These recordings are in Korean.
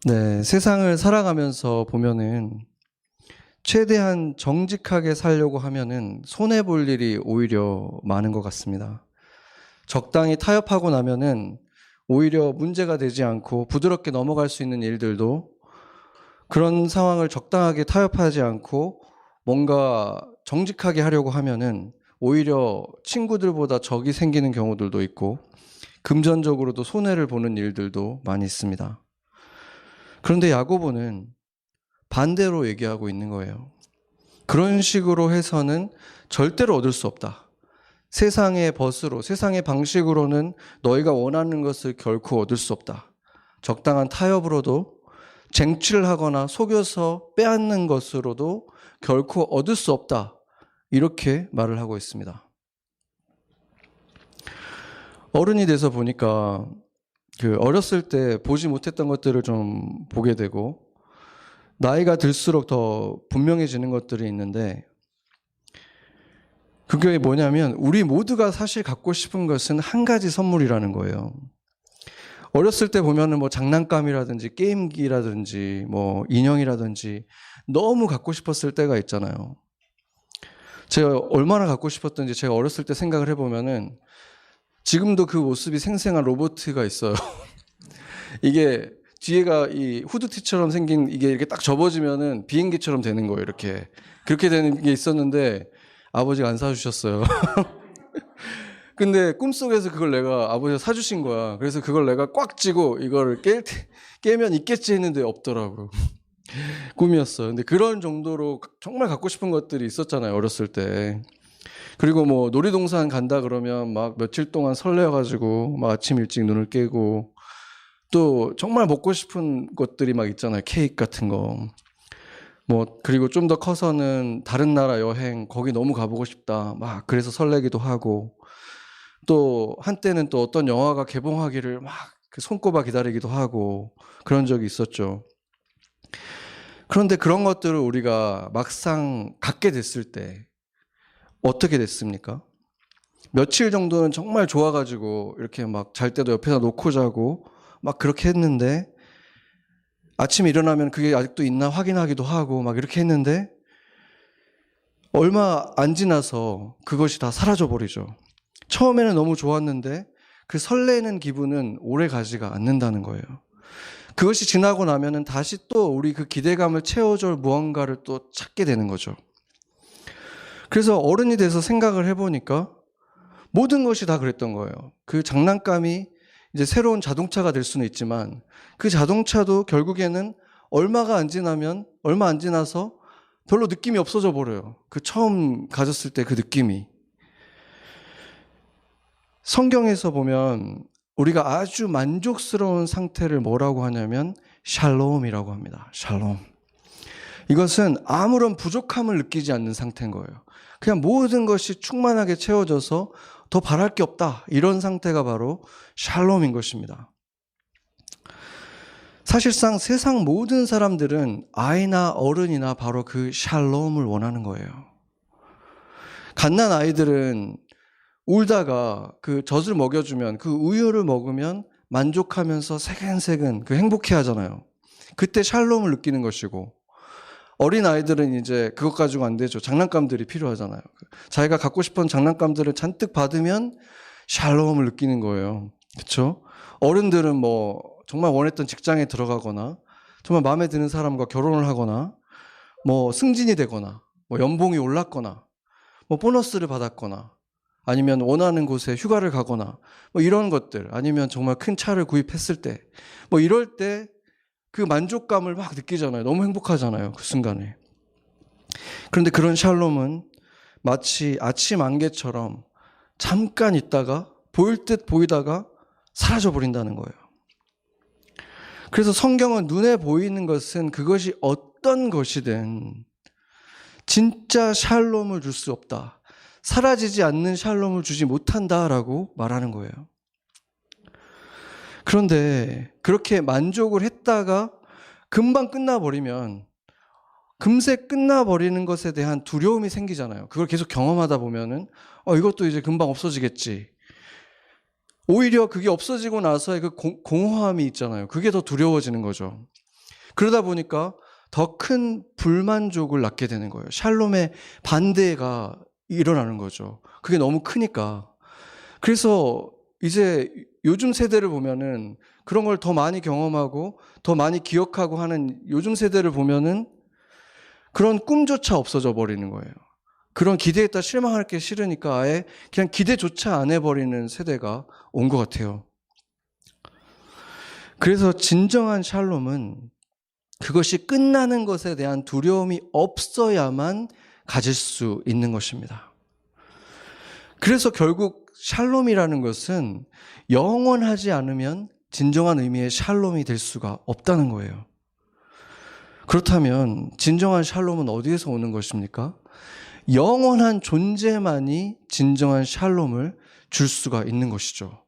네, 세상을 살아가면서 보면은 최대한 정직하게 살려고 하면은 손해볼 일이 오히려 많은 것 같습니다. 적당히 타협하고 나면은 오히려 문제가 되지 않고 부드럽게 넘어갈 수 있는 일들도 그런 상황을 적당하게 타협하지 않고 뭔가 정직하게 하려고 하면은 오히려 친구들보다 적이 생기는 경우들도 있고 금전적으로도 손해를 보는 일들도 많이 있습니다. 그런데 야고보는 반대로 얘기하고 있는 거예요. 그런 식으로 해서는 절대로 얻을 수 없다. 세상의 벗으로, 세상의 방식으로는 너희가 원하는 것을 결코 얻을 수 없다. 적당한 타협으로도 쟁취하거나 속여서 빼앗는 것으로도 결코 얻을 수 없다. 이렇게 말을 하고 있습니다. 어른이 돼서 보니까 어렸을 때 보지 못했던 것들을 좀 보게 되고 나이가 들수록 더 분명해지는 것들이 있는데 그게 뭐냐면 우리 모두가 사실 갖고 싶은 것은 한 가지 선물이라는 거예요. 어렸을 때 보면은 뭐 장난감이라든지 게임기라든지 뭐 인형이라든지 너무 갖고 싶었을 때가 있잖아요. 제가 얼마나 갖고 싶었던지 제가 어렸을 때 생각을 해보면은 지금도 그 모습이 생생한 로봇가 있어요. 이게 뒤에가 이 후드티처럼 생긴 이게 이렇게 딱 접어지면은 비행기처럼 되는 거예요. 이렇게 그렇게 되는 게 있었는데 아버지가 안 사주셨어요. 근데 꿈속에서 그걸 내가 아버지가 사주신 거야. 그래서 그걸 내가 꽉 쥐고 이걸 깨면 있겠지 했는데 없더라고요. 꿈이었어요. 근데 그런 정도로 정말 갖고 싶은 것들이 있었잖아요. 어렸을 때. 그리고 뭐 놀이동산 간다 그러면 막 며칠 동안 설레어가지고 막 아침 일찍 눈을 깨고 또 정말 먹고 싶은 것들이 막 있잖아요. 케이크 같은 거. 뭐 그리고 좀 더 커서는 다른 나라 여행 거기 너무 가보고 싶다. 막 그래서 설레기도 하고 또 한때는 또 어떤 영화가 개봉하기를 막 손꼽아 기다리기도 하고 그런 적이 있었죠. 그런데 그런 것들을 우리가 막상 갖게 됐을 때 어떻게 됐습니까? 며칠 정도는 정말 좋아가지고 이렇게 막 잘 때도 옆에다 놓고 자고 막 그렇게 했는데 아침에 일어나면 그게 아직도 있나 확인하기도 하고 막 이렇게 했는데 얼마 안 지나서 그것이 다 사라져 버리죠. 처음에는 너무 좋았는데 그 설레는 기분은 오래 가지가 않는다는 거예요. 그것이 지나고 나면은 다시 또 우리 그 기대감을 채워줄 무언가를 또 찾게 되는 거죠. 그래서 어른이 돼서 생각을 해보니까 모든 것이 다 그랬던 거예요. 그 장난감이 이제 새로운 자동차가 될 수는 있지만 그 자동차도 결국에는 얼마 안 지나서 별로 느낌이 없어져 버려요. 그 처음 가졌을 때 그 느낌이. 성경에서 보면 우리가 아주 만족스러운 상태를 뭐라고 하냐면 샬롬이라고 합니다. 샬롬. 이것은 아무런 부족함을 느끼지 않는 상태인 거예요. 그냥 모든 것이 충만하게 채워져서 더 바랄 게 없다. 이런 상태가 바로 샬롬인 것입니다. 사실상 세상 모든 사람들은 아이나 어른이나 바로 그 샬롬을 원하는 거예요. 갓난 아이들은 울다가 그 젖을 먹여주면 그 우유를 먹으면 만족하면서 새근새근 그 행복해 하잖아요. 그때 샬롬을 느끼는 것이고 어린 아이들은 이제 그것 가지고 안 되죠. 장난감들이 필요하잖아요. 자기가 갖고 싶은 장난감들을 잔뜩 받으면 샬롬을 느끼는 거예요. 그렇죠? 어른들은 뭐 정말 원했던 직장에 들어가거나 정말 마음에 드는 사람과 결혼을 하거나 뭐 승진이 되거나 뭐 연봉이 올랐거나 뭐 보너스를 받았거나 아니면 원하는 곳에 휴가를 가거나 뭐 이런 것들 아니면 정말 큰 차를 구입했을 때 뭐 이럴 때 그 만족감을 막 느끼잖아요. 너무 행복하잖아요. 그 순간에. 그런데 그런 샬롬은 마치 아침 안개처럼 잠깐 있다가 보일 듯 보이다가 사라져 버린다는 거예요. 그래서 성경은 눈에 보이는 것은 그것이 어떤 것이든 진짜 샬롬을 줄 수 없다. 사라지지 않는 샬롬을 주지 못한다라고 말하는 거예요. 그런데 그렇게 만족을 했다가 금방 끝나버리면 금세 끝나버리는 것에 대한 두려움이 생기잖아요. 그걸 계속 경험하다 보면은 이것도 이제 금방 없어지겠지. 오히려 그게 없어지고 나서의 그 공허함이 있잖아요. 그게 더 두려워지는 거죠. 그러다 보니까 더 큰 불만족을 낳게 되는 거예요. 샬롬의 반대가 일어나는 거죠. 그게 너무 크니까. 그래서 이제 요즘 세대를 보면은 그런 걸 더 많이 경험하고 더 많이 기억하고 하는 요즘 세대를 보면은 그런 꿈조차 없어져 버리는 거예요. 그런 기대했다 실망할 게 싫으니까 아예 그냥 기대조차 안 해버리는 세대가 온 것 같아요. 그래서 진정한 샬롬은 그것이 끝나는 것에 대한 두려움이 없어야만 가질 수 있는 것입니다. 그래서 결국 샬롬이라는 것은 영원하지 않으면 진정한 의미의 샬롬이 될 수가 없다는 거예요. 그렇다면 진정한 샬롬은 어디에서 오는 것입니까? 영원한 존재만이 진정한 샬롬을 줄 수가 있는 것이죠.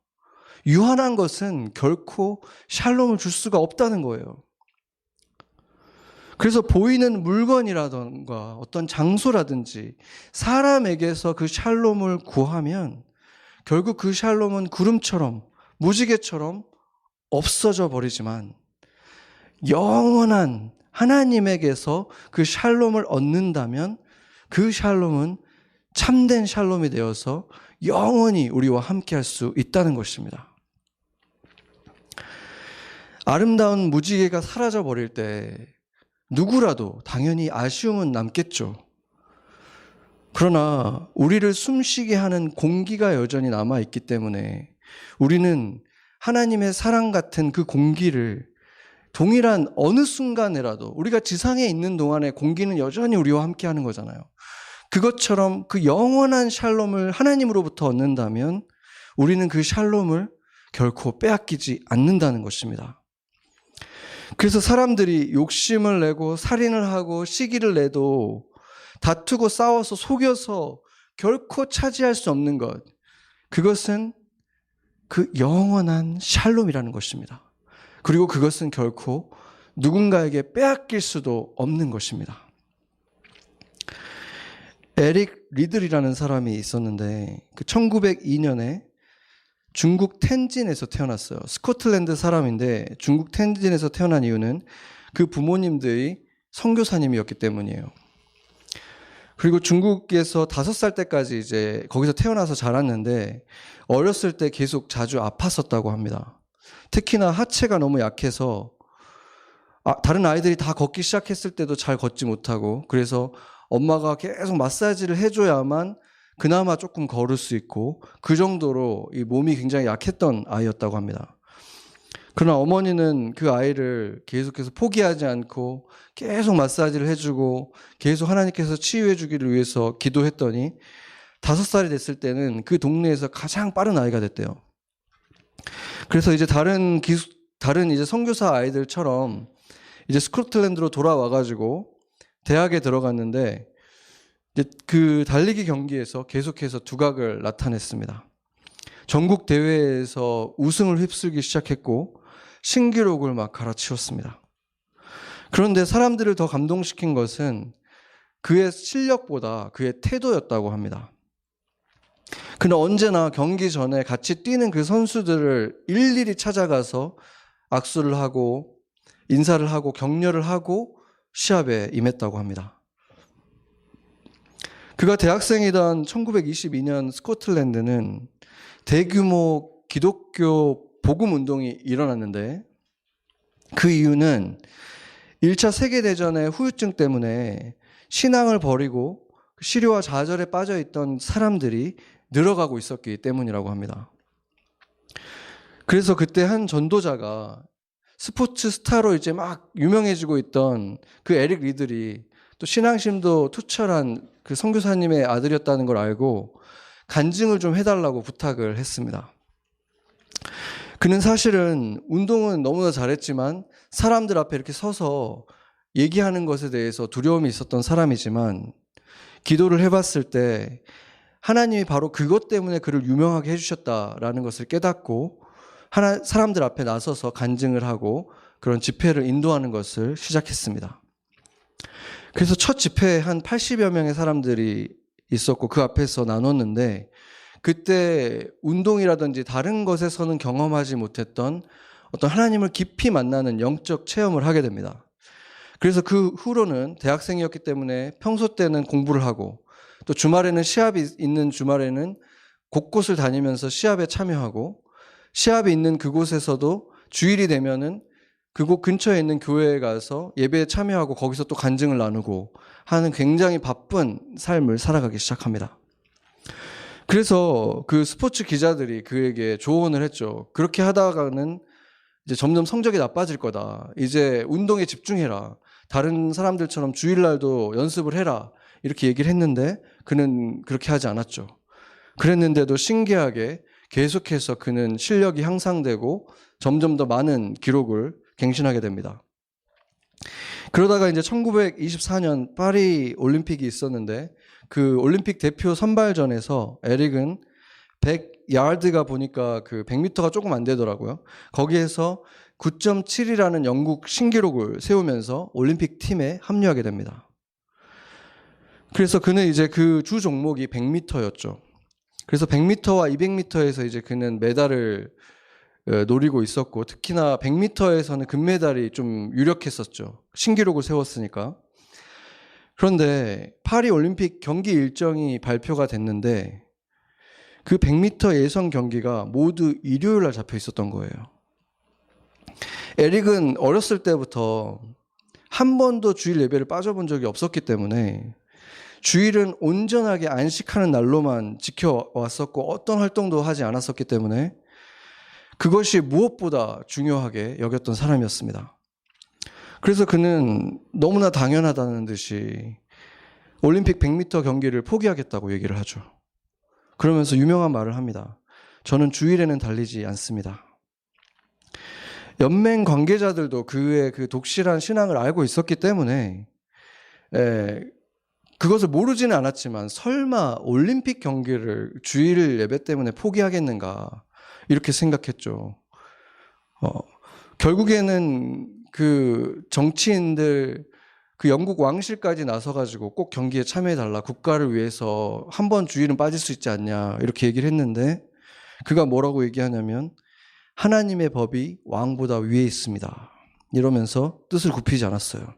유한한 것은 결코 샬롬을 줄 수가 없다는 거예요. 그래서 보이는 물건이라던가 어떤 장소라든지 사람에게서 그 샬롬을 구하면 결국 그 샬롬은 구름처럼 무지개처럼 없어져 버리지만 영원한 하나님에게서 그 샬롬을 얻는다면 그 샬롬은 참된 샬롬이 되어서 영원히 우리와 함께 할 수 있다는 것입니다. 아름다운 무지개가 사라져 버릴 때 누구라도 당연히 아쉬움은 남겠죠. 그러나 우리를 숨쉬게 하는 공기가 여전히 남아있기 때문에 우리는 하나님의 사랑 같은 그 공기를 동일한 어느 순간에라도 우리가 지상에 있는 동안에 공기는 여전히 우리와 함께 하는 거잖아요. 그것처럼 그 영원한 샬롬을 하나님으로부터 얻는다면 우리는 그 샬롬을 결코 빼앗기지 않는다는 것입니다. 그래서 사람들이 욕심을 내고 살인을 하고 시기를 내도 다투고 싸워서 속여서 결코 차지할 수 없는 것, 그것은 그 영원한 샬롬이라는 것입니다. 그리고 그것은 결코 누군가에게 빼앗길 수도 없는 것입니다. 에릭 리들이라는 사람이 있었는데 1902년에 중국 텐진에서 태어났어요. 스코틀랜드 사람인데 중국 텐진에서 태어난 이유는 그 부모님들이 선교사님이었기 때문이에요. 그리고 중국에서 5살 때까지 이제 거기서 태어나서 자랐는데 어렸을 때 계속 자주 아팠었다고 합니다. 특히나 하체가 너무 약해서 다른 아이들이 다 걷기 시작했을 때도 잘 걷지 못하고 그래서 엄마가 계속 마사지를 해줘야만 그나마 조금 걸을 수 있고 그 정도로 이 몸이 굉장히 약했던 아이였다고 합니다. 그러나 어머니는 그 아이를 계속해서 포기하지 않고 계속 마사지를 해주고 계속 하나님께서 치유해 주기를 위해서 기도했더니 5살이 됐을 때는 그 동네에서 가장 빠른 아이가 됐대요. 그래서 이제 다른 이제 선교사 아이들처럼 이제 스코틀랜드로 돌아와가지고 대학에 들어갔는데 이제 그 달리기 경기에서 계속해서 두각을 나타냈습니다. 전국 대회에서 우승을 휩쓸기 시작했고 신기록을 막 갈아치웠습니다. 그런데 사람들을 더 감동시킨 것은 그의 실력보다 그의 태도였다고 합니다. 그는 언제나 경기 전에 같이 뛰는 그 선수들을 일일이 찾아가서 악수를 하고 인사를 하고 격려를 하고 시합에 임했다고 합니다. 그가 대학생이던 1922년 스코틀랜드는 대규모 기독교 복음 운동이 일어났는데 그 이유는 1차 세계대전의 후유증 때문에 신앙을 버리고 시료와 좌절에 빠져있던 사람들이 늘어가고 있었기 때문이라고 합니다. 그래서 그때 한 전도자가 스포츠 스타로 이제 막 유명해지고 있던 그 에릭 리들이 또 신앙심도 투철한 그 선교사님의 아들이었다는 걸 알고 간증을 좀 해달라고 부탁을 했습니다. 그는 사실은 운동은 너무나 잘했지만 사람들 앞에 이렇게 서서 얘기하는 것에 대해서 두려움이 있었던 사람이지만 기도를 해봤을 때 하나님이 바로 그것 때문에 그를 유명하게 해주셨다라는 것을 깨닫고 사람들 앞에 나서서 간증을 하고 그런 집회를 인도하는 것을 시작했습니다. 그래서 첫 집회에 한 80여 명의 사람들이 있었고 그 앞에서 나눴는데 그때 운동이라든지 다른 것에서는 경험하지 못했던 어떤 하나님을 깊이 만나는 영적 체험을 하게 됩니다. 그래서 그 후로는 대학생이었기 때문에 평소 때는 공부를 하고 또 주말에는 시합이 있는 주말에는 곳곳을 다니면서 시합에 참여하고 시합이 있는 그곳에서도 주일이 되면은 그곳 근처에 있는 교회에 가서 예배에 참여하고 거기서 또 간증을 나누고 하는 굉장히 바쁜 삶을 살아가기 시작합니다. 그래서 그 스포츠 기자들이 그에게 조언을 했죠. 그렇게 하다가는 이제 점점 성적이 나빠질 거다. 이제 운동에 집중해라. 다른 사람들처럼 주일날도 연습을 해라. 이렇게 얘기를 했는데 그는 그렇게 하지 않았죠. 그랬는데도 신기하게 계속해서 그는 실력이 향상되고 점점 더 많은 기록을 갱신하게 됩니다. 그러다가 이제 1924년 파리 올림픽이 있었는데 그 올림픽 대표 선발전에서 에릭은 100야드가 보니까 그 100m가 조금 안 되더라고요. 거기에서 9.7이라는 영국 신기록을 세우면서 올림픽 팀에 합류하게 됩니다. 그래서 그는 이제 그 주 종목이 100m였죠. 그래서 100m와 200m에서 이제 그는 메달을 노리고 있었고 특히나 100m에서는 금메달이 좀 유력했었죠. 신기록을 세웠으니까. 그런데 파리 올림픽 경기 일정이 발표가 됐는데 그 100m 예선 경기가 모두 일요일 날 잡혀 있었던 거예요. 에릭은 어렸을 때부터 한 번도 주일 예배를 빠져본 적이 없었기 때문에 주일은 온전하게 안식하는 날로만 지켜왔었고 어떤 활동도 하지 않았었기 때문에 그것이 무엇보다 중요하게 여겼던 사람이었습니다. 그래서 그는 너무나 당연하다는 듯이 올림픽 100m 경기를 포기하겠다고 얘기를 하죠. 그러면서 유명한 말을 합니다. 저는 주일에는 달리지 않습니다. 연맹 관계자들도 그의 그 독실한 신앙을 알고 있었기 때문에 그것을 모르지는 않았지만 설마 올림픽 경기를 주일 예배 때문에 포기하겠는가 이렇게 생각했죠. 결국에는 그 정치인들 그 영국 왕실까지 나서가지고 꼭 경기에 참여해달라. 국가를 위해서 한 번 주일은 빠질 수 있지 않냐. 이렇게 얘기를 했는데 그가 뭐라고 얘기하냐면 하나님의 법이 왕보다 위에 있습니다. 이러면서 뜻을 굽히지 않았어요.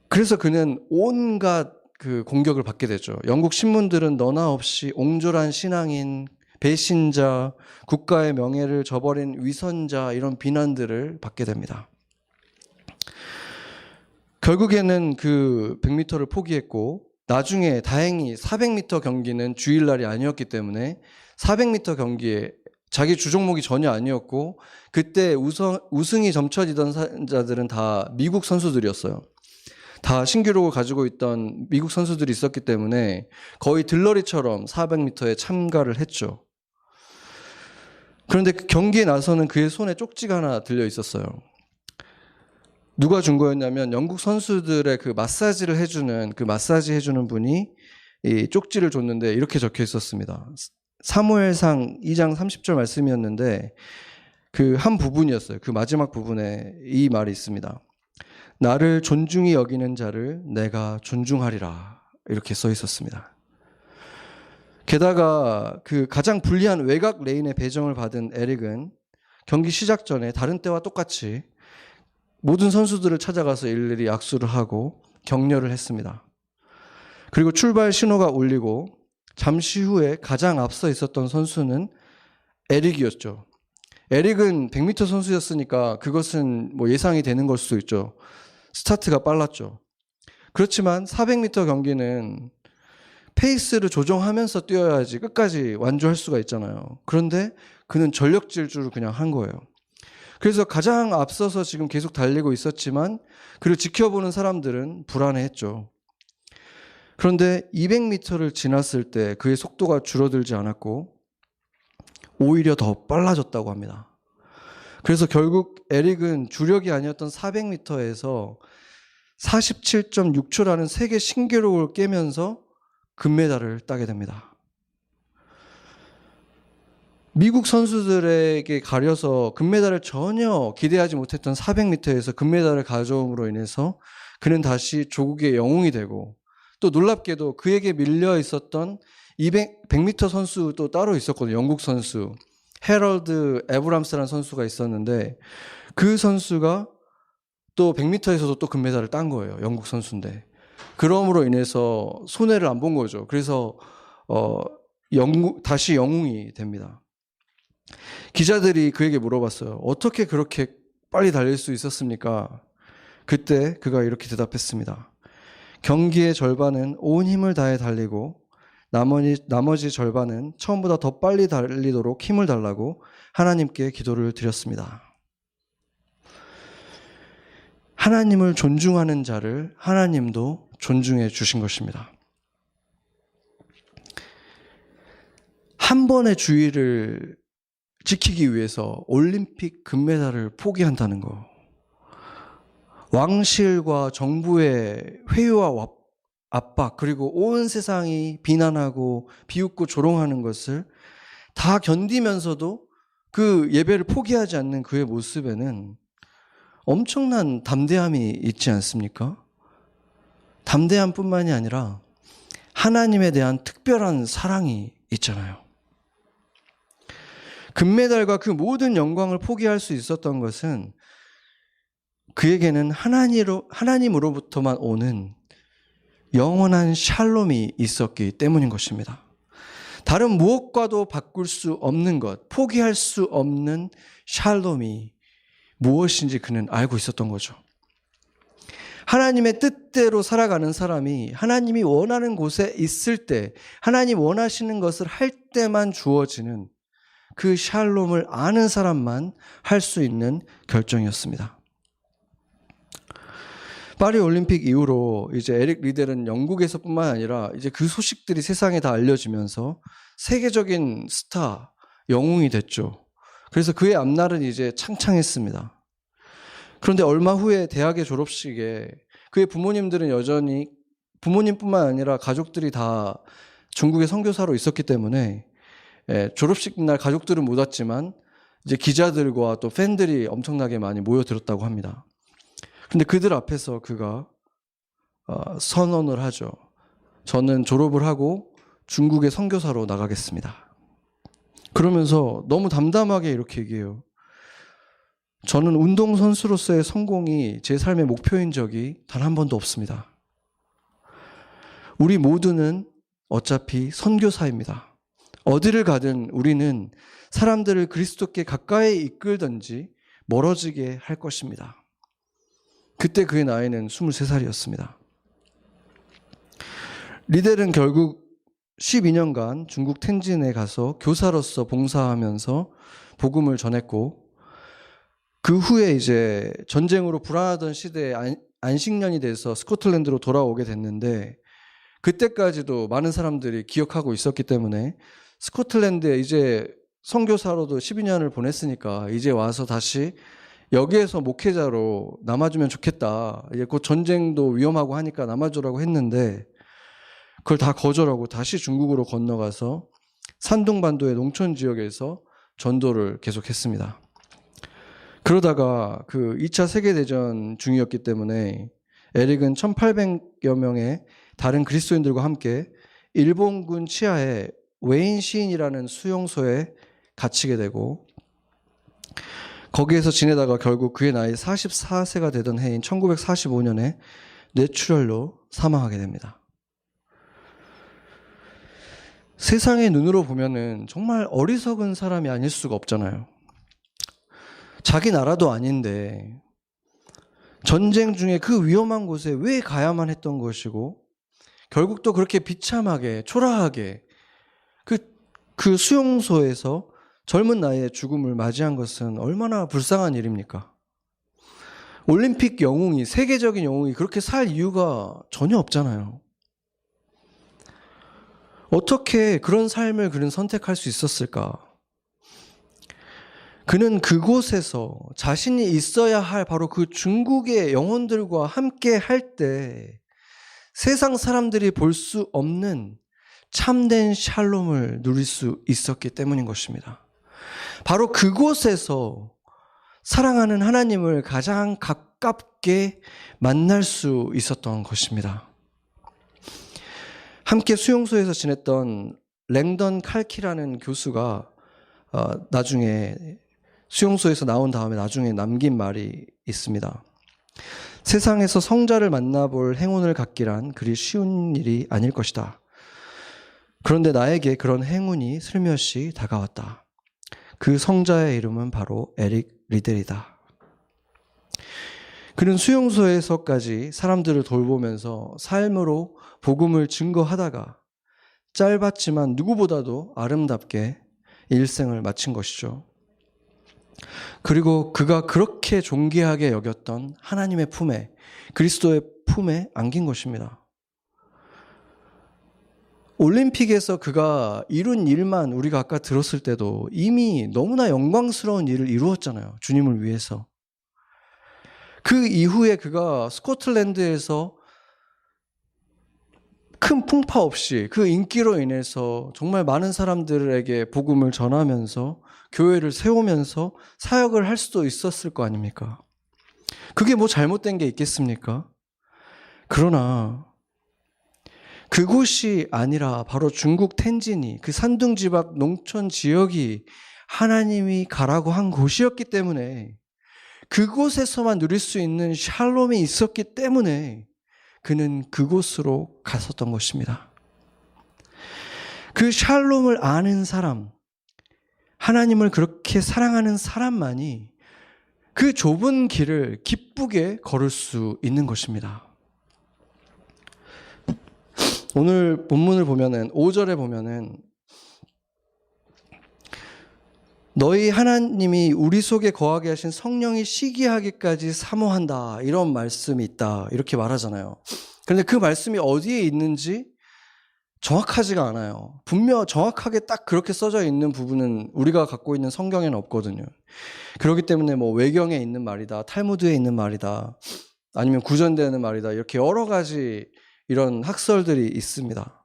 그래서 그는 온갖 그 공격을 받게 되죠. 영국 신문들은 너나 없이 옹졸한 신앙인, 배신자, 국가의 명예를 저버린 위선자 이런 비난들을 받게 됩니다. 결국에는 그 100m를 포기했고 나중에 다행히 400m 경기는 주일날이 아니었기 때문에 400m 경기에 자기 주종목이 전혀 아니었고 그때 우승이 점쳐지던 자들은 다 미국 선수들이었어요. 다 신기록을 가지고 있던 미국 선수들이 있었기 때문에 거의 들러리처럼 400m에 참가를 했죠. 그런데 그 경기에 나서는 그의 손에 쪽지가 하나 들려 있었어요. 누가 준 거였냐면 영국 선수들의 그 마사지를 해주는 그 마사지 해주는 분이 이 쪽지를 줬는데 이렇게 적혀 있었습니다. 사무엘상 2장 30절 말씀이었는데 그 한 부분이었어요. 그 마지막 부분에 이 말이 있습니다. 나를 존중히 여기는 자를 내가 존중하리라 이렇게 써 있었습니다. 게다가 그 가장 불리한 외곽 레인의 배정을 받은 에릭은 경기 시작 전에 다른 때와 똑같이 모든 선수들을 찾아가서 일일이 악수를 하고 격려를 했습니다. 그리고 출발 신호가 울리고 잠시 후에 가장 앞서 있었던 선수는 에릭이었죠. 에릭은 100m 선수였으니까 그것은 뭐 예상이 되는 걸 수도 있죠. 스타트가 빨랐죠. 그렇지만 400m 경기는 페이스를 조정하면서 뛰어야지 끝까지 완주할 수가 있잖아요. 그런데 그는 전력 질주를 그냥 한 거예요. 그래서 가장 앞서서 지금 계속 달리고 있었지만 그를 지켜보는 사람들은 불안해했죠. 그런데 200m를 지났을 때 그의 속도가 줄어들지 않았고 오히려 더 빨라졌다고 합니다. 그래서 결국 에릭은 주력이 아니었던 400m에서 47.6초라는 세계 신기록을 깨면서 금메달을 따게 됩니다. 미국 선수들에게 가려서 금메달을 전혀 기대하지 못했던 400m에서 금메달을 가져옴으로 인해서 그는 다시 조국의 영웅이 되고 또 놀랍게도 그에게 밀려 있었던 100m 선수도 따로 있었거든요. 영국 선수. 헤럴드 에브람스라는 선수가 있었는데 그 선수가 또 100m에서도 또 금메달을 딴 거예요. 영국 선수인데. 그럼으로 인해서 손해를 안 본 거죠. 그래서 다시 영웅이 됩니다. 기자들이 그에게 물어봤어요. 어떻게 그렇게 빨리 달릴 수 있었습니까? 그때 그가 이렇게 대답했습니다. 경기의 절반은 온 힘을 다해 달리고 나머지 절반은 처음보다 더 빨리 달리도록 힘을 달라고 하나님께 기도를 드렸습니다. 하나님을 존중하는 자를 하나님도 존중해 주신 것입니다. 한 번의 주의를 지키기 위해서 올림픽 금메달을 포기한다는 거. 왕실과 정부의 회유와 압박, 그리고 온 세상이 비난하고 비웃고 조롱하는 것을 다 견디면서도 그 예배를 포기하지 않는 그의 모습에는 엄청난 담대함이 있지 않습니까? 담대함뿐만이 아니라 하나님에 대한 특별한 사랑이 있잖아요. 금메달과 그 모든 영광을 포기할 수 있었던 것은 그에게는 하나님으로부터만 오는 영원한 샬롬이 있었기 때문인 것입니다. 다른 무엇과도 바꿀 수 없는 것, 포기할 수 없는 샬롬이 무엇인지 그는 알고 있었던 거죠. 하나님의 뜻대로 살아가는 사람이 하나님이 원하는 곳에 있을 때, 하나님 원하시는 것을 할 때만 주어지는 그 샬롬을 아는 사람만 할 수 있는 결정이었습니다. 파리 올림픽 이후로 이제 에릭 리델은 영국에서뿐만 아니라 이제 그 소식들이 세상에 다 알려지면서 세계적인 스타, 영웅이 됐죠. 그래서 그의 앞날은 이제 창창했습니다. 그런데 얼마 후에 대학의 졸업식에 그의 부모님들은 여전히, 부모님뿐만 아니라 가족들이 다 중국의 선교사로 있었기 때문에 졸업식 날 가족들은 못 왔지만 이제 기자들과 또 팬들이 엄청나게 많이 모여들었다고 합니다. 근데 그들 앞에서 그가 선언을 하죠. 저는 졸업을 하고 중국의 선교사로 나가겠습니다. 그러면서 너무 담담하게 이렇게 얘기해요. 저는 운동선수로서의 성공이 제 삶의 목표인 적이 단 한 번도 없습니다. 우리 모두는 어차피 선교사입니다. 어디를 가든 우리는 사람들을 그리스도께 가까이 이끌든지 멀어지게 할 것입니다. 그때 그의 나이는 23살이었습니다. 리델은 결국 12년간 중국 텐진에 가서 교사로서 봉사하면서 복음을 전했고, 그 후에 이제 전쟁으로 불안하던 시대에 안식년이 돼서 스코틀랜드로 돌아오게 됐는데, 그때까지도 많은 사람들이 기억하고 있었기 때문에 스코틀랜드에 이제 선교사로도 12년을 보냈으니까 이제 와서 다시 여기에서 목회자로 남아주면 좋겠다. 이제 곧 전쟁도 위험하고 하니까 남아주라고 했는데 그걸 다 거절하고 다시 중국으로 건너가서 산둥반도의 농촌 지역에서 전도를 계속했습니다. 그러다가 그 2차 세계대전 중이었기 때문에 에릭은 1800여 명의 다른 그리스도인들과 함께 일본군 치하의 웨인시인이라는 수용소에 갇히게 되고, 거기에서 지내다가 결국 그의 나이 44세가 되던 해인 1945년에 뇌출혈로 사망하게 됩니다. 세상의 눈으로 보면은 정말 어리석은 사람이 아닐 수가 없잖아요. 자기 나라도 아닌데 전쟁 중에 그 위험한 곳에 왜 가야만 했던 것이고, 결국 또 그렇게 비참하게 초라하게 그 수용소에서 젊은 나이에 죽음을 맞이한 것은 얼마나 불쌍한 일입니까? 올림픽 영웅이, 세계적인 영웅이 그렇게 살 이유가 전혀 없잖아요. 어떻게 그런 삶을 그는 선택할 수 있었을까? 그는 그곳에서 자신이 있어야 할 바로 그 중국의 영혼들과 함께 할 때 세상 사람들이 볼 수 없는 참된 샬롬을 누릴 수 있었기 때문인 것입니다. 바로 그곳에서 사랑하는 하나님을 가장 가깝게 만날 수 있었던 것입니다. 함께 수용소에서 지냈던 랭던 칼키라는 교수가 나중에 수용소에서 나온 다음에 나중에 남긴 말이 있습니다. 세상에서 성자를 만나볼 행운을 갖기란 그리 쉬운 일이 아닐 것이다. 그런데 나에게 그런 행운이 슬며시 다가왔다. 그 성자의 이름은 바로 에릭 리델이다. 그는 수용소에서까지 사람들을 돌보면서 삶으로 복음을 증거하다가 짧았지만 누구보다도 아름답게 일생을 마친 것이죠. 그리고 그가 그렇게 존귀하게 여겼던 하나님의 품에, 그리스도의 품에 안긴 것입니다. 올림픽에서 그가 이룬 일만 우리가 아까 들었을 때도 이미 너무나 영광스러운 일을 이루었잖아요. 주님을 위해서. 그 이후에 그가 스코틀랜드에서 큰 풍파 없이 그 인기로 인해서 정말 많은 사람들에게 복음을 전하면서 교회를 세우면서 사역을 할 수도 있었을 거 아닙니까? 그게 뭐 잘못된 게 있겠습니까? 그러나 그곳이 아니라 바로 중국 텐진이 그 산둥지방 농촌 지역이 하나님이 가라고 한 곳이었기 때문에 그곳에서만 누릴 수 있는 샬롬이 있었기 때문에 그는 그곳으로 갔었던 것입니다. 그 샬롬을 아는 사람, 하나님을 그렇게 사랑하는 사람만이 그 좁은 길을 기쁘게 걸을 수 있는 것입니다. 오늘 본문을 보면은 5절에 보면은 너희 하나님이 우리 속에 거하게 하신 성령이 시기하기까지 사모한다, 이런 말씀이 있다, 이렇게 말하잖아요. 그런데 그 말씀이 어디에 있는지 정확하지가 않아요. 분명 정확하게 딱 그렇게 써져 있는 부분은 우리가 갖고 있는 성경에는 없거든요. 그렇기 때문에 뭐 외경에 있는 말이다, 탈무드에 있는 말이다, 아니면 구전되는 말이다, 이렇게 여러 가지 이런 학설들이 있습니다.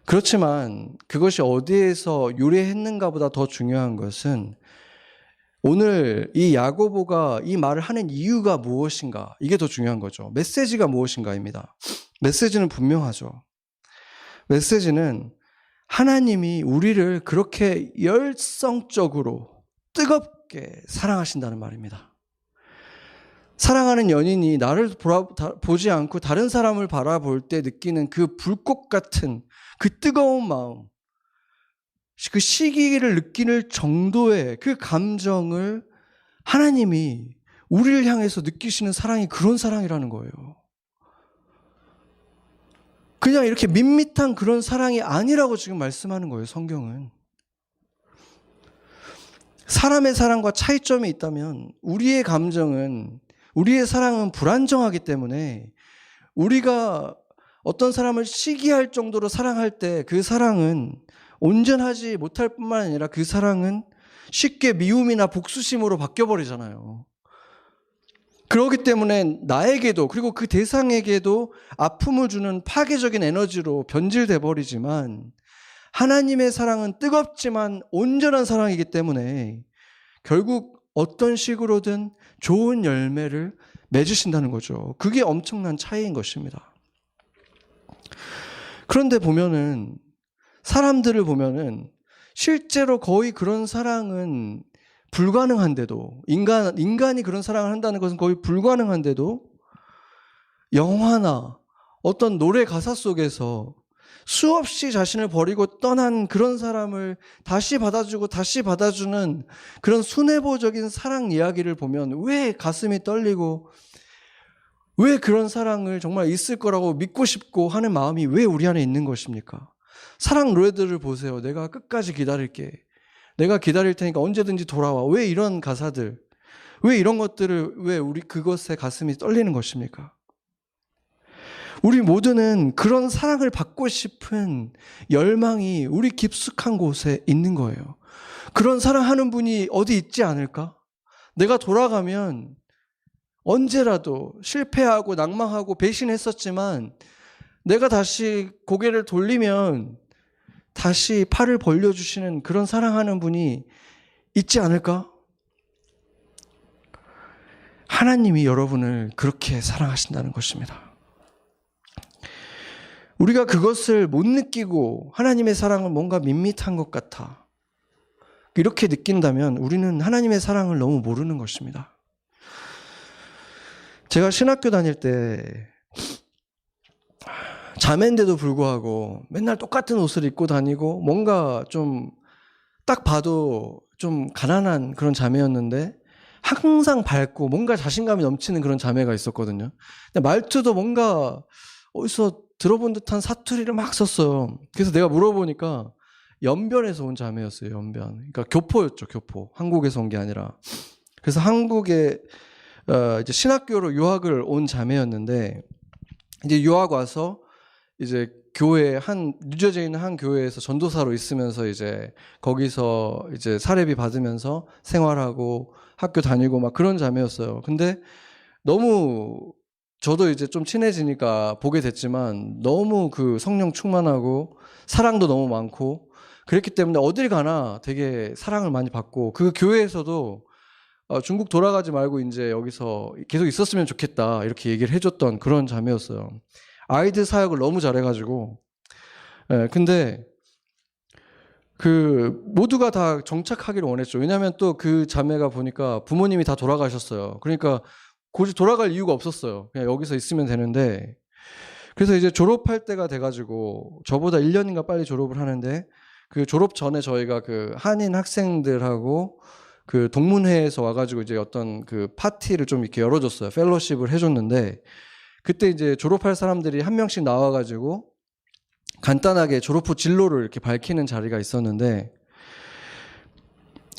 그렇지만 그것이 어디에서 유래했는가보다 더 중요한 것은 오늘 이 야고보가 이 말을 하는 이유가 무엇인가, 이게 더 중요한 거죠. 메시지가 무엇인가입니다. 메시지는 분명하죠. 메시지는 하나님이 우리를 그렇게 열성적으로 뜨겁게 사랑하신다는 말입니다. 사랑하는 연인이 나를 보지 않고 다른 사람을 바라볼 때 느끼는 그 불꽃 같은 그 뜨거운 마음, 그 시기를 느낄 정도의 그 감정을 하나님이 우리를 향해서 느끼시는 사랑이 그런 사랑이라는 거예요. 그냥 이렇게 밋밋한 그런 사랑이 아니라고 지금 말씀하는 거예요, 성경은. 사람의 사랑과 차이점이 있다면 우리의 감정은, 우리의 사랑은 불안정하기 때문에 우리가 어떤 사람을 시기할 정도로 사랑할 때 그 사랑은 온전하지 못할 뿐만 아니라 그 사랑은 쉽게 미움이나 복수심으로 바뀌어버리잖아요. 그렇기 때문에 나에게도, 그리고 그 대상에게도 아픔을 주는 파괴적인 에너지로 변질돼 버리지만, 하나님의 사랑은 뜨겁지만 온전한 사랑이기 때문에 결국 어떤 식으로든 좋은 열매를 맺으신다는 거죠. 그게 엄청난 차이인 것입니다. 그런데 보면은, 사람들을 보면은 실제로 거의 그런 사랑은 불가능한데도, 인간이 그런 사랑을 한다는 것은 거의 불가능한데도 영화나 어떤 노래 가사 속에서 수없이 자신을 버리고 떠난 그런 사람을 다시 받아주고 다시 받아주는 그런 순애보적인 사랑 이야기를 보면 왜 가슴이 떨리고, 왜 그런 사랑을 정말 있을 거라고 믿고 싶고 하는 마음이 왜 우리 안에 있는 것입니까? 사랑 노래들을 보세요. 내가 끝까지 기다릴게, 내가 기다릴 테니까 언제든지 돌아와. 왜 이런 가사들, 왜 이런 것들을, 왜 우리 그것에 가슴이 떨리는 것입니까? 우리 모두는 그런 사랑을 받고 싶은 열망이 우리 깊숙한 곳에 있는 거예요. 그런 사랑하는 분이 어디 있지 않을까? 내가 돌아가면 언제라도 실패하고 낭망하고 배신했었지만 내가 다시 고개를 돌리면 다시 팔을 벌려주시는 그런 사랑하는 분이 있지 않을까? 하나님이 여러분을 그렇게 사랑하신다는 것입니다. 우리가 그것을 못 느끼고 하나님의 사랑은 뭔가 밋밋한 것 같아, 이렇게 느낀다면 우리는 하나님의 사랑을 너무 모르는 것입니다. 제가 신학교 다닐 때 자매인데도 불구하고 맨날 똑같은 옷을 입고 다니고 뭔가 좀 딱 봐도 좀 가난한 그런 자매였는데 항상 밝고 뭔가 자신감이 넘치는 그런 자매가 있었거든요. 근데 말투도 뭔가 어디서 들어본 듯한 사투리를 막 썼어요. 그래서 내가 물어보니까 연변에서 온 자매였어요. 연변. 그러니까 교포였죠. 교포. 한국에서 온 게 아니라. 그래서 한국에 이제 신학교로 유학을 온 자매였는데 이제 유학 와서 이제 교회 뉴저지에 있는 한 교회에서 전도사로 있으면서 이제 거기서 이제 사례비 받으면서 생활하고 학교 다니고 막 그런 자매였어요. 근데 너무 저도 이제 좀 친해지니까 보게 됐지만 너무 그 성령 충만하고 사랑도 너무 많고 그랬기 때문에 어딜 가나 되게 사랑을 많이 받고 그 교회에서도 중국 돌아가지 말고 이제 여기서 계속 있었으면 좋겠다 이렇게 얘기를 해줬던 그런 자매였어요. 아이들 사역을 너무 잘해가지고. 근데 그 모두가 다 정착하기를 원했죠. 왜냐하면 또 그 자매가 보니까 부모님이 다 돌아가셨어요. 그러니까 굳이 돌아갈 이유가 없었어요. 그냥 여기서 있으면 되는데. 그래서 이제 졸업할 때가 돼가지고 저보다 1년인가 빨리 졸업을 하는데 그 졸업 전에 저희가 그 한인 학생들하고 그 동문회에서 와가지고 이제 어떤 그 파티를 좀 이렇게 열어줬어요. 펠로십을 해줬는데 그때 이제 졸업할 사람들이 한 명씩 나와가지고 간단하게 졸업 후 진로를 이렇게 밝히는 자리가 있었는데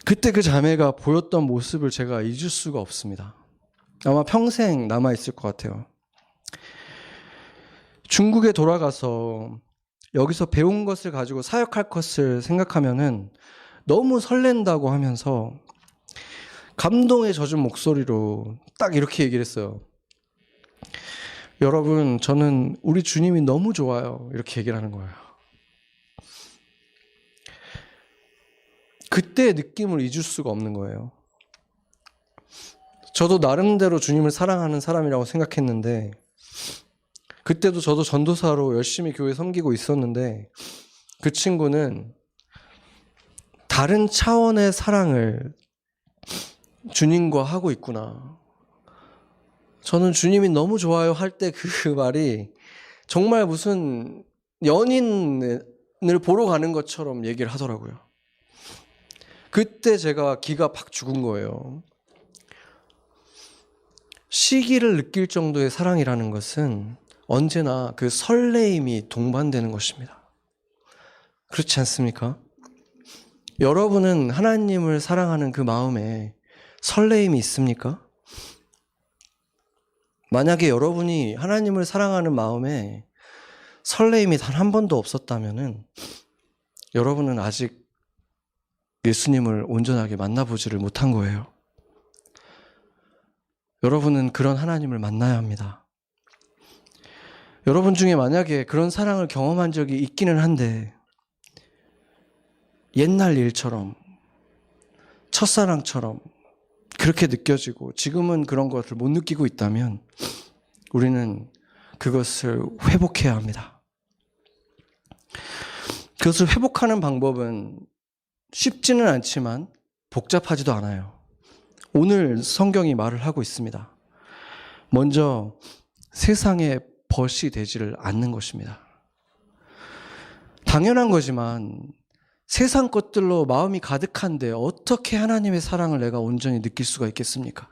그때 그 자매가 보였던 모습을 제가 잊을 수가 없습니다. 아마 평생 남아있을 것 같아요. 중국에 돌아가서 여기서 배운 것을 가지고 사역할 것을 생각하면은 너무 설렌다고 하면서 감동에 젖은 목소리로 딱 이렇게 얘기를 했어요. 여러분, 저는 우리 주님이 너무 좋아요. 이렇게 얘기를 하는 거예요. 그때의 느낌을 잊을 수가 없는 거예요. 저도 나름대로 주님을 사랑하는 사람이라고 생각했는데 그때도 저도 전도사로 열심히 교회 섬기고 있었는데 그 친구는 다른 차원의 사랑을 주님과 하고 있구나. 저는 주님이 너무 좋아요 할 때 그 말이 정말 무슨 연인을 보러 가는 것처럼 얘기를 하더라고요. 그때 제가 기가 팍 죽은 거예요. 시기를 느낄 정도의 사랑이라는 것은 언제나 그 설레임이 동반되는 것입니다. 그렇지 않습니까? 여러분은 하나님을 사랑하는 그 마음에 설레임이 있습니까? 만약에 여러분이 하나님을 사랑하는 마음에 설레임이 단 한 번도 없었다면은 여러분은 아직 예수님을 온전하게 만나보지를 못한 거예요. 여러분은 그런 하나님을 만나야 합니다. 여러분 중에 만약에 그런 사랑을 경험한 적이 있기는 한데 옛날 일처럼 첫사랑처럼 그렇게 느껴지고 지금은 그런 것을 못 느끼고 있다면 우리는 그것을 회복해야 합니다. 그것을 회복하는 방법은 쉽지는 않지만 복잡하지도 않아요. 오늘 성경이 말을 하고 있습니다. 먼저 세상에 벗이 되지를 않는 것입니다. 당연한 거지만 세상 것들로 마음이 가득한데 어떻게 하나님의 사랑을 내가 온전히 느낄 수가 있겠습니까?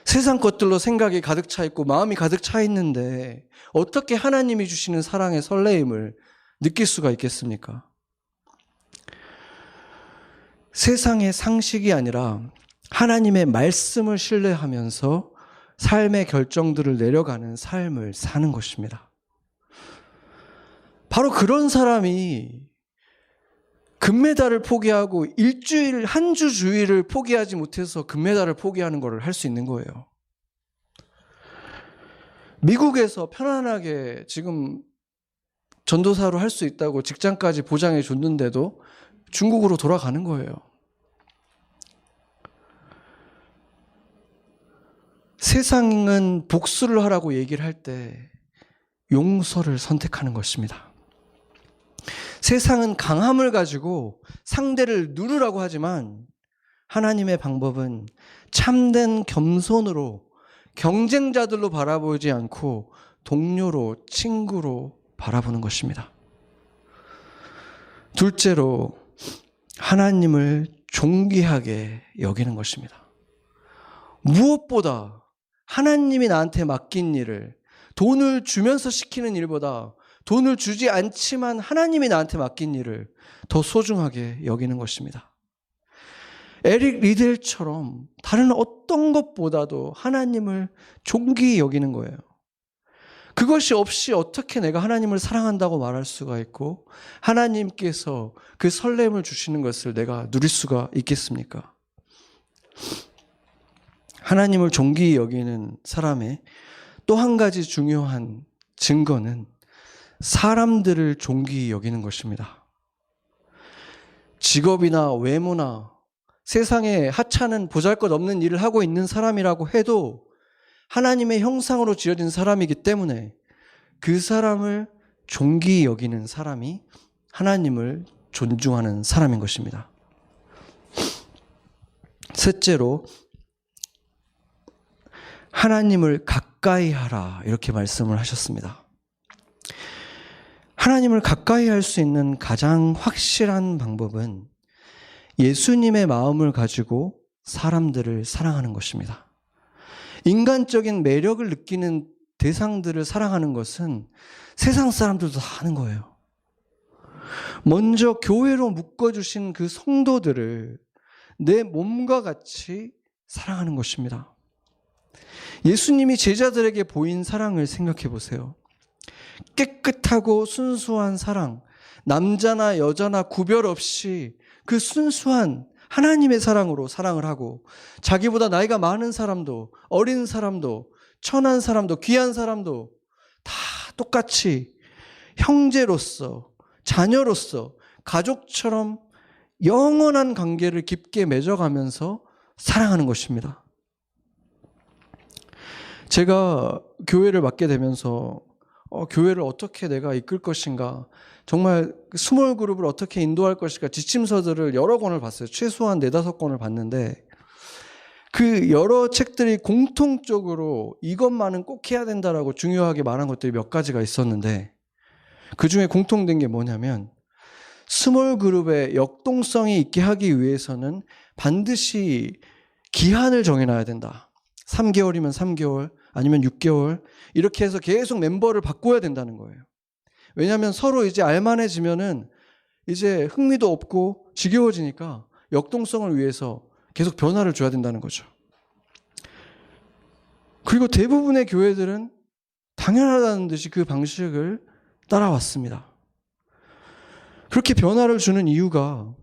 세상 것들로 생각이 가득 차 있고 마음이 가득 차 있는데 어떻게 하나님이 주시는 사랑의 설레임을 느낄 수가 있겠습니까? 세상의 상식이 아니라 하나님의 말씀을 신뢰하면서 삶의 결정들을 내려가는 삶을 사는 것입니다. 바로 그런 사람이 금메달을 포기하고 일주일, 한 주 주일을 포기하지 못해서 금메달을 포기하는 것을 할 수 있는 거예요. 미국에서 편안하게 지금 전도사로 할 수 있다고 직장까지 보장해 줬는데도 중국으로 돌아가는 거예요. 세상은 복수를 하라고 얘기를 할 때 용서를 선택하는 것입니다. 세상은 강함을 가지고 상대를 누르라고 하지만 하나님의 방법은 참된 겸손으로 경쟁자들로 바라보지 않고 동료로, 친구로 바라보는 것입니다. 둘째로, 하나님을 존귀하게 여기는 것입니다. 무엇보다 하나님이 나한테 맡긴 일을 돈을 주면서 시키는 일보다 돈을 주지 않지만 하나님이 나한테 맡긴 일을 더 소중하게 여기는 것입니다. 에릭 리델처럼 다른 어떤 것보다도 하나님을 존귀히 여기는 거예요. 그것이 없이 어떻게 내가 하나님을 사랑한다고 말할 수가 있고 하나님께서 그 설렘을 주시는 것을 내가 누릴 수가 있겠습니까? 하나님을 존귀히 여기는 사람의 또 한 가지 중요한 증거는 사람들을 존귀히 여기는 것입니다. 직업이나 외모나 세상에 하찮은 보잘것없는 일을 하고 있는 사람이라고 해도 하나님의 형상으로 지어진 사람이기 때문에 그 사람을 존귀히 여기는 사람이 하나님을 존중하는 사람인 것입니다. 셋째로, 하나님을 가까이 하라 이렇게 말씀을 하셨습니다. 하나님을 가까이 할 수 있는 가장 확실한 방법은 예수님의 마음을 가지고 사람들을 사랑하는 것입니다. 인간적인 매력을 느끼는 대상들을 사랑하는 것은 세상 사람들도 다 하는 거예요. 먼저 교회로 묶어주신 그 성도들을 내 몸과 같이 사랑하는 것입니다. 예수님이 제자들에게 보인 사랑을 생각해 보세요. 깨끗하고 순수한 사랑, 남자나 여자나 구별 없이 그 순수한 하나님의 사랑으로 사랑을 하고 자기보다 나이가 많은 사람도 어린 사람도 천한 사람도 귀한 사람도 다 똑같이 형제로서 자녀로서 가족처럼 영원한 관계를 깊게 맺어가면서 사랑하는 것입니다. 제가 교회를 맡게 되면서 교회를 어떻게 내가 이끌 것인가, 정말 스몰 그룹을 어떻게 인도할 것인가 지침서들을 여러 권을 봤어요. 최소한 4-5권을 봤는데 그 여러 책들이 공통적으로 이것만은 꼭 해야 된다라고 중요하게 말한 것들이 몇 가지가 있었는데 그 중에 공통된 게 뭐냐면 스몰 그룹의 역동성이 있게 하기 위해서는 반드시 기한을 정해놔야 된다. 3개월이면 3개월, 아니면 6개월 이렇게 해서 계속 멤버를 바꿔야 된다는 거예요. 왜냐하면 서로 이제 알만해지면은 이제 흥미도 없고 지겨워지니까 역동성을 위해서 계속 변화를 줘야 된다는 거죠. 그리고 대부분의 교회들은 당연하다는 듯이 그 방식을 따라왔습니다. 그렇게 변화를 주는 이유가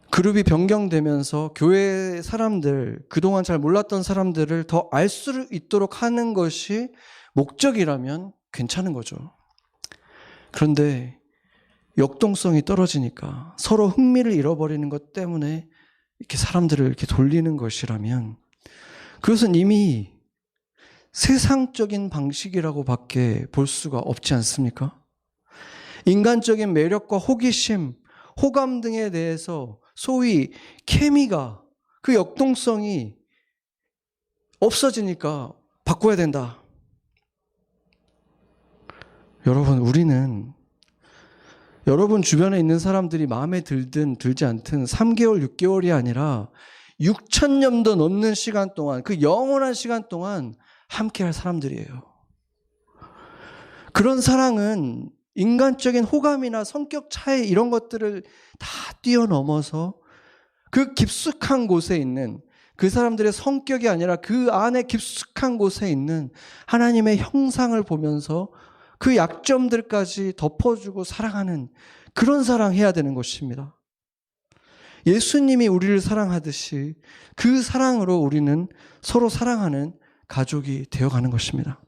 그룹이 변경되면서 교회 사람들, 그동안 잘 몰랐던 사람들을 더 알 수 있도록 하는 것이 목적이라면 괜찮은 거죠. 그런데 역동성이 떨어지니까 서로 흥미를 잃어버리는 것 때문에 이렇게 사람들을 이렇게 돌리는 것이라면 그것은 이미 세상적인 방식이라고 밖에 볼 수가 없지 않습니까? 인간적인 매력과 호기심, 호감 등에 대해서 소위 케미가, 그 역동성이 없어지니까 바꿔야 된다. 여러분, 우리는 여러분 주변에 있는 사람들이 마음에 들든 들지 않든 3개월, 6개월이 아니라 6,000년도 넘는 시간 동안, 그 영원한 시간 동안 함께 할 사람들이에요. 그런 사랑은 인간적인 호감이나 성격 차이 이런 것들을 다 뛰어넘어서 그 깊숙한 곳에 있는 그 사람들의 성격이 아니라 그 안에 깊숙한 곳에 있는 하나님의 형상을 보면서 그 약점들까지 덮어주고 사랑하는 그런 사랑해야 되는 것입니다. 예수님이 우리를 사랑하듯이 그 사랑으로 우리는 서로 사랑하는 가족이 되어가는 것입니다.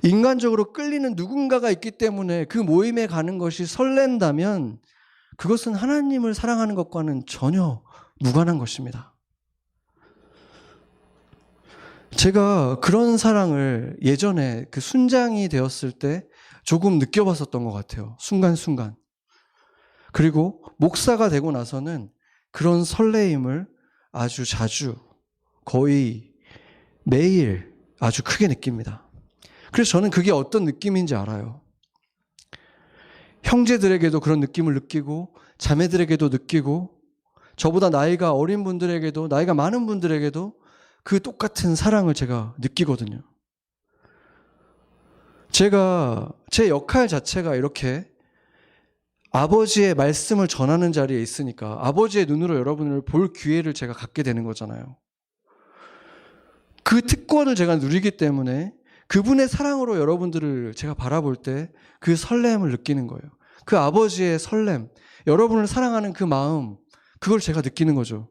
인간적으로 끌리는 누군가가 있기 때문에 그 모임에 가는 것이 설렌다면 그것은 하나님을 사랑하는 것과는 전혀 무관한 것입니다. 제가 그런 사랑을 예전에 그 순장이 되었을 때 조금 느껴봤었던 것 같아요. 순간순간. 그리고 목사가 되고 나서는 그런 설레임을 아주 자주 거의 매일 아주 크게 느낍니다. 그래서 저는 그게 어떤 느낌인지 알아요. 형제들에게도 그런 느낌을 느끼고 자매들에게도 느끼고 저보다 나이가 어린 분들에게도 나이가 많은 분들에게도 그 똑같은 사랑을 제가 느끼거든요. 제가 제 역할 자체가 이렇게 아버지의 말씀을 전하는 자리에 있으니까 아버지의 눈으로 여러분을 볼 기회를 제가 갖게 되는 거잖아요. 그 특권을 제가 누리기 때문에 그분의 사랑으로 여러분들을 제가 바라볼 때 그 설렘을 느끼는 거예요. 그 아버지의 설렘, 여러분을 사랑하는 그 마음, 그걸 제가 느끼는 거죠.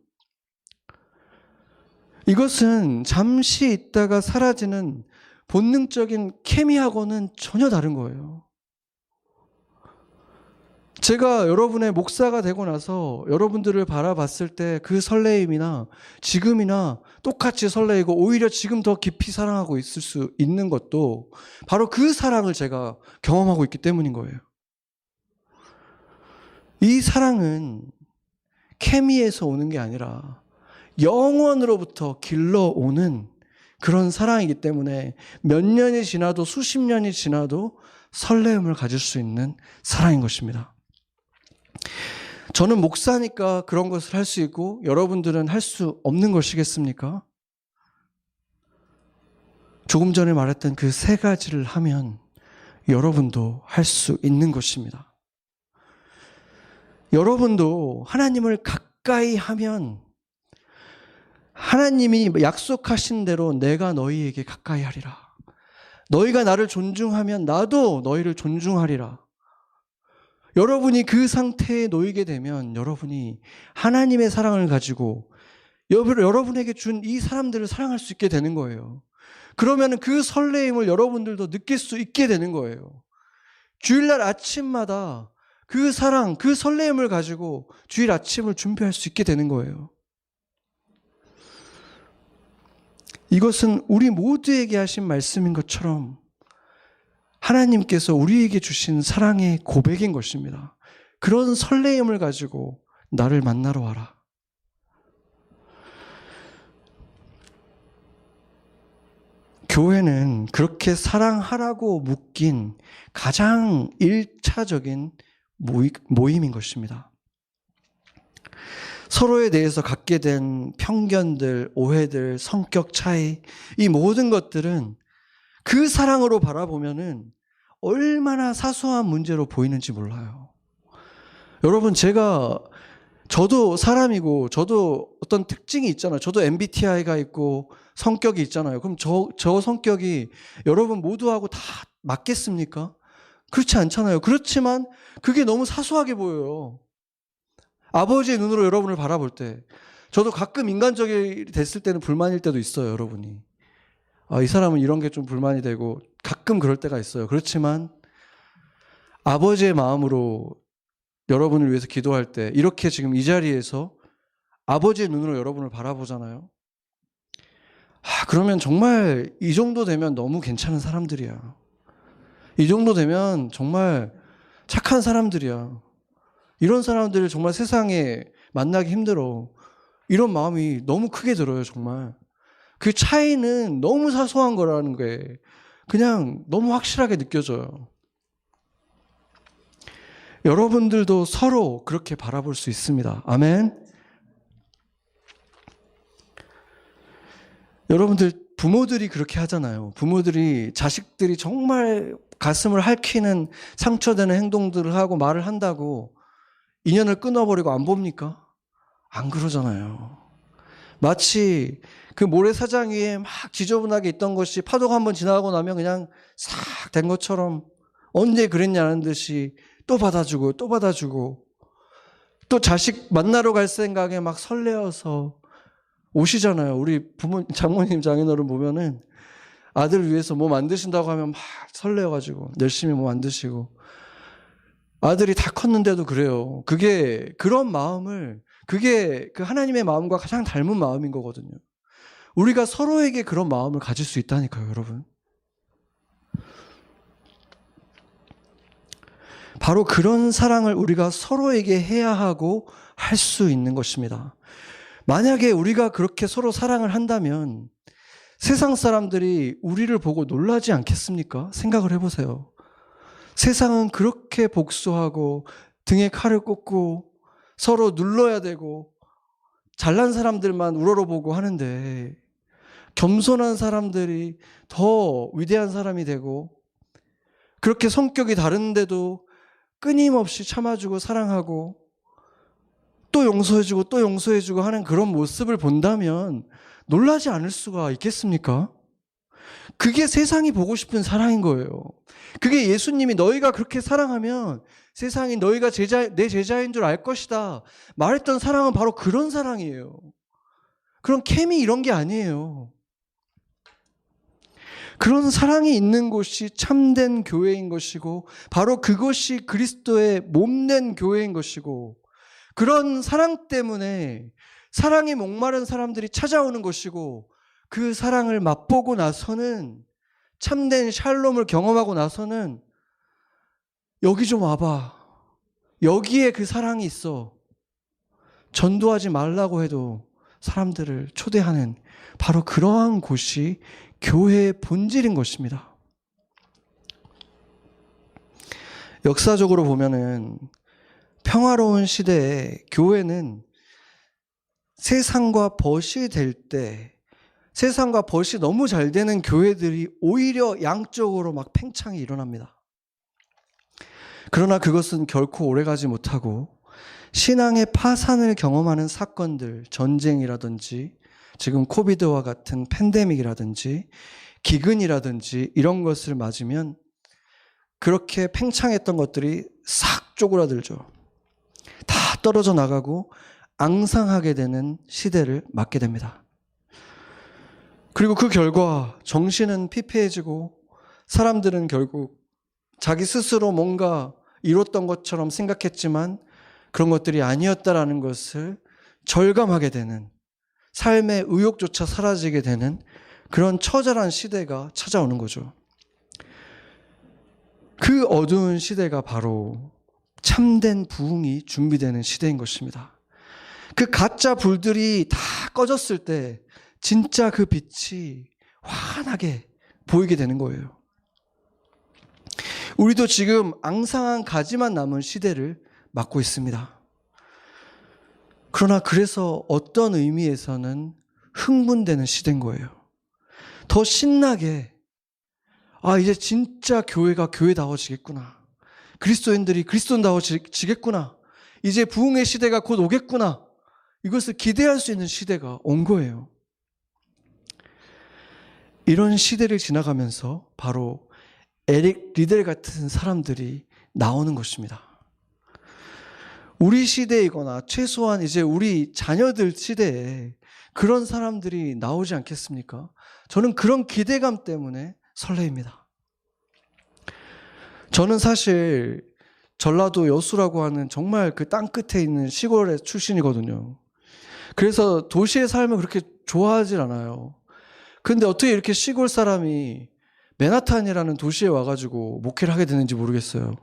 이것은 잠시 있다가 사라지는 본능적인 케미하고는 전혀 다른 거예요. 제가 여러분의 목사가 되고 나서 여러분들을 바라봤을 때 그 설레임이나 지금이나 똑같이 설레이고 오히려 지금 더 깊이 사랑하고 있을 수 있는 것도 바로 그 사랑을 제가 경험하고 있기 때문인 거예요. 이 사랑은 케미에서 오는 게 아니라 영원으로부터 길러오는 그런 사랑이기 때문에 몇 년이 지나도 수십 년이 지나도 설레임을 가질 수 있는 사랑인 것입니다. 저는 목사니까 그런 것을 할 수 있고 여러분들은 할 수 없는 것이겠습니까? 조금 전에 말했던 그 세 가지를 하면 여러분도 할 수 있는 것입니다. 여러분도 하나님을 가까이 하면 하나님이 약속하신 대로 내가 너희에게 가까이 하리라. 너희가 나를 존중하면 나도 너희를 존중하리라. 여러분이 그 상태에 놓이게 되면 여러분이 하나님의 사랑을 가지고 여러분에게 준 이 사람들을 사랑할 수 있게 되는 거예요. 그러면 그 설레임을 여러분들도 느낄 수 있게 되는 거예요. 주일날 아침마다 그 사랑, 그 설레임을 가지고 주일 아침을 준비할 수 있게 되는 거예요. 이것은 우리 모두에게 하신 말씀인 것처럼 하나님께서 우리에게 주신 사랑의 고백인 것입니다. 그런 설레임을 가지고 나를 만나러 와라. 교회는 그렇게 사랑하라고 묶인 가장 1차적인 모임인 것입니다. 서로에 대해서 갖게 된 편견들, 오해들, 성격 차이, 이 모든 것들은 그 사랑으로 바라보면은 얼마나 사소한 문제로 보이는지 몰라요. 여러분, 저도 사람이고, 저도 어떤 특징이 있잖아요. 저도 MBTI가 있고, 성격이 있잖아요. 그럼 저 성격이 여러분 모두하고 다 맞겠습니까? 그렇지 않잖아요. 그렇지만 그게 너무 사소하게 보여요. 아버지의 눈으로 여러분을 바라볼 때, 저도 가끔 인간적이 됐을 때는 불만일 때도 있어요, 여러분이. 이 사람은 이런 게 좀 불만이 되고 가끔 그럴 때가 있어요. 그렇지만 아버지의 마음으로 여러분을 위해서 기도할 때 이렇게 지금 이 자리에서 아버지의 눈으로 여러분을 바라보잖아요. 그러면 정말 이 정도 되면 너무 괜찮은 사람들이야. 이 정도 되면 정말 착한 사람들이야. 이런 사람들을 정말 세상에 만나기 힘들어. 이런 마음이 너무 크게 들어요, 정말. 그 차이는 너무 사소한 거라는 게 그냥 너무 확실하게 느껴져요. 여러분들도 서로 그렇게 바라볼 수 있습니다. 아멘. 여러분들 부모들이 그렇게 하잖아요. 부모들이 자식들이 정말 가슴을 핥히는 상처되는 행동들을 하고 말을 한다고 인연을 끊어버리고 안 봅니까? 안 그러잖아요. 마치 그 모래사장 위에 막 지저분하게 있던 것이 파도가 한번 지나가고 나면 그냥 싹 된 것처럼 언제 그랬냐는 듯이 또 받아주고 또 받아주고 또 자식 만나러 갈 생각에 막 설레어서 오시잖아요. 우리 장모님, 장인어른 보면은 아들 위해서 뭐 만드신다고 하면 막 설레어가지고 열심히 뭐 만드시고 아들이 다 컸는데도 그래요. 그런 마음을 그게 그 하나님의 마음과 가장 닮은 마음인 거거든요. 우리가 서로에게 그런 마음을 가질 수 있다니까요, 여러분. 바로 그런 사랑을 우리가 서로에게 해야 하고 할 수 있는 것입니다. 만약에 우리가 그렇게 서로 사랑을 한다면 세상 사람들이 우리를 보고 놀라지 않겠습니까? 생각을 해보세요. 세상은 그렇게 복수하고 등에 칼을 꽂고 서로 눌러야 되고 잘난 사람들만 우러러보고 하는데 겸손한 사람들이 더 위대한 사람이 되고 그렇게 성격이 다른데도 끊임없이 참아주고 사랑하고 또 용서해주고 또 용서해주고 하는 그런 모습을 본다면 놀라지 않을 수가 있겠습니까? 그게 세상이 보고 싶은 사랑인 거예요. 그게 예수님이 너희가 그렇게 사랑하면 세상이 너희가 내 제자인 줄 알 것이다 말했던 사랑은 바로 그런 사랑이에요. 그런 케미 이런 게 아니에요. 그런 사랑이 있는 곳이 참된 교회인 것이고 바로 그것이 그리스도의 몸된 교회인 것이고 그런 사랑 때문에 사랑에 목마른 사람들이 찾아오는 것이고 그 사랑을 맛보고 나서는 참된 샬롬을 경험하고 나서는 여기 좀 와봐. 여기에 그 사랑이 있어. 전도하지 말라고 해도 사람들을 초대하는 바로 그러한 곳이 교회의 본질인 것입니다. 역사적으로 보면은 평화로운 시대에 교회는 세상과 벗이 될 때 세상과 벗이 너무 잘 되는 교회들이 오히려 양쪽으로 막 팽창이 일어납니다. 그러나 그것은 결코 오래가지 못하고 신앙의 파산을 경험하는 사건들, 전쟁이라든지 지금 코비드와 같은 팬데믹이라든지 기근이라든지 이런 것을 맞으면 그렇게 팽창했던 것들이 싹 쪼그라들죠. 다 떨어져 나가고 앙상하게 되는 시대를 맞게 됩니다. 그리고 그 결과 정신은 피폐해지고 사람들은 결국 자기 스스로 뭔가 이뤘던 것처럼 생각했지만 그런 것들이 아니었다라는 것을 절감하게 되는 삶의 의욕조차 사라지게 되는 그런 처절한 시대가 찾아오는 거죠. 그 어두운 시대가 바로 참된 부흥이 준비되는 시대인 것입니다. 그 가짜 불들이 다 꺼졌을 때 진짜 그 빛이 환하게 보이게 되는 거예요. 우리도 지금 앙상한 가지만 남은 시대를 맞고 있습니다. 그러나 그래서 어떤 의미에서는 흥분되는 시대인 거예요. 더 신나게 이제 진짜 교회가 교회다워지겠구나. 그리스도인들이 그리스도인다워지겠구나. 이제 부흥의 시대가 곧 오겠구나. 이것을 기대할 수 있는 시대가 온 거예요. 이런 시대를 지나가면서 바로 에릭 리델 같은 사람들이 나오는 것입니다. 우리 시대이거나 최소한 이제 우리 자녀들 시대에 그런 사람들이 나오지 않겠습니까? 저는 그런 기대감 때문에 설레입니다. 저는 사실 전라도 여수라고 하는 정말 그 땅 끝에 있는 시골의 출신이거든요. 그래서 도시의 삶을 그렇게 좋아하질 않아요. 근데 어떻게 이렇게 시골 사람이 맨하탄이라는 도시에 와가지고 목회를 하게 되는지 모르겠어요.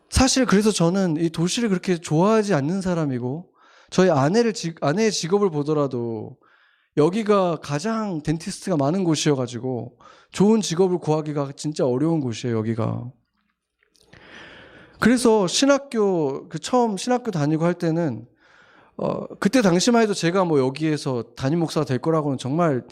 사실 그래서 저는 이 도시를 그렇게 좋아하지 않는 사람이고 저희 아내의 직업을 보더라도 여기가 가장 덴티스트가 많은 곳이어가지고 좋은 직업을 구하기가 진짜 어려운 곳이에요, 여기가. 그래서 처음 신학교 다니고 할 때는 그때 당시만 해도 제가 뭐 여기에서 담임 목사가 될 거라고는 정말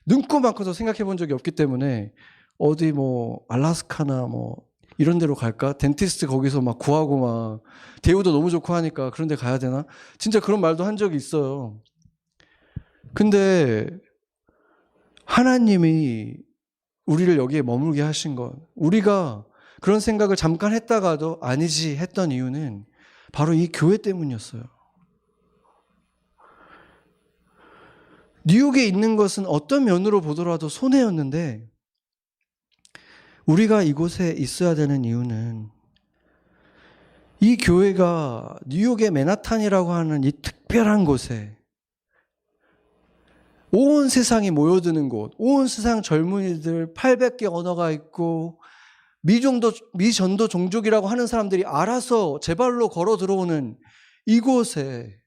눈꼽만큼도 생각해 본 적이 없기 때문에 어디 뭐 알라스카나 뭐 이런 데로 갈까? 덴티스트 거기서 막 구하고 막 대우도 너무 좋고 하니까 그런 데 가야 되나? 진짜 그런 말도 한 적이 있어요. 근데 하나님이 우리를 여기에 머물게 하신 것, 우리가 그런 생각을 잠깐 했다가도 아니지 했던 이유는 바로 이 교회 때문이었어요. 뉴욕에 있는 것은 어떤 면으로 보더라도 손해였는데 우리가 이곳에 있어야 되는 이유는 이 교회가 뉴욕의 맨하탄이라고 하는 이 특별한 곳에 온 세상이 모여드는 곳, 온 세상 젊은이들 800개 언어가 있고 미전도 종족이라고 하는 사람들이 알아서 제 발로 걸어 들어오는 이곳에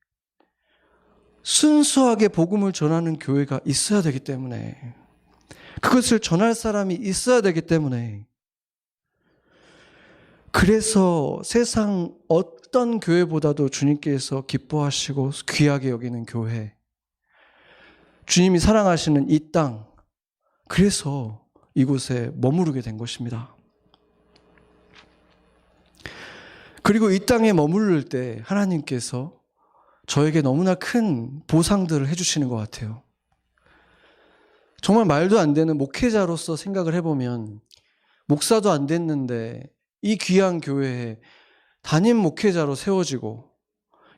순수하게 복음을 전하는 교회가 있어야 되기 때문에, 그것을 전할 사람이 있어야 되기 때문에, 그래서 세상 어떤 교회보다도 주님께서 기뻐하시고 귀하게 여기는 교회, 주님이 사랑하시는 이 땅, 그래서 이곳에 머무르게 된 것입니다. 그리고 이 땅에 머무를 때 하나님께서 저에게 너무나 큰 보상들을 해주시는 것 같아요. 정말 말도 안 되는 목회자로서 생각을 해보면, 목사도 안 됐는데 이 귀한 교회에 담임 목회자로 세워지고,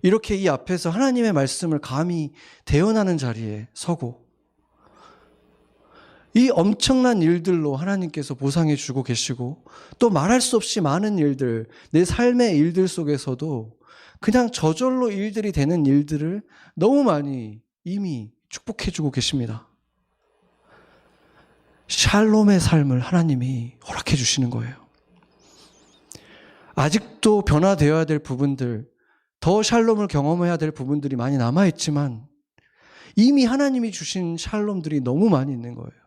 이렇게 이 앞에서 하나님의 말씀을 감히 대언하는 자리에 서고, 이 엄청난 일들로 하나님께서 보상해 주고 계시고, 또 말할 수 없이 많은 일들, 내 삶의 일들 속에서도 그냥 저절로 일들이 되는 일들을 너무 많이 이미 축복해 주고 계십니다. 샬롬의 삶을 하나님이 허락해 주시는 거예요. 아직도 변화되어야 될 부분들, 더 샬롬을 경험해야 될 부분들이 많이 남아있지만, 이미 하나님이 주신 샬롬들이 너무 많이 있는 거예요.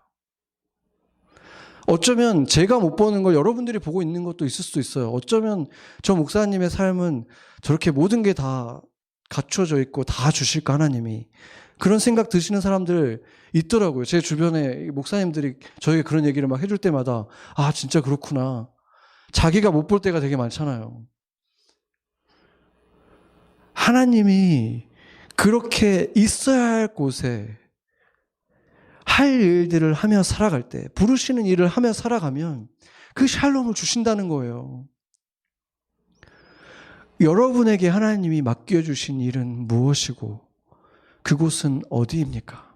어쩌면 제가 못 보는 걸 여러분들이 보고 있는 것도 있을 수도 있어요. 어쩌면 저 목사님의 삶은 저렇게 모든 게 다 갖춰져 있고 다 주실까, 하나님이. 그런 생각 드시는 사람들 있더라고요. 제 주변에 목사님들이 저에게 그런 얘기를 막 해줄 때마다, 아, 진짜 그렇구나. 자기가 못 볼 때가 되게 많잖아요. 하나님이 그렇게 있어야 할 곳에 할 일들을 하며 살아갈 때, 부르시는 일을 하며 살아가면 그 샬롬을 주신다는 거예요. 여러분에게 하나님이 맡겨주신 일은 무엇이고 그곳은 어디입니까?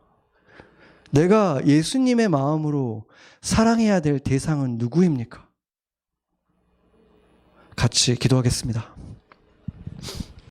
내가 예수님의 마음으로 사랑해야 될 대상은 누구입니까? 같이 기도하겠습니다.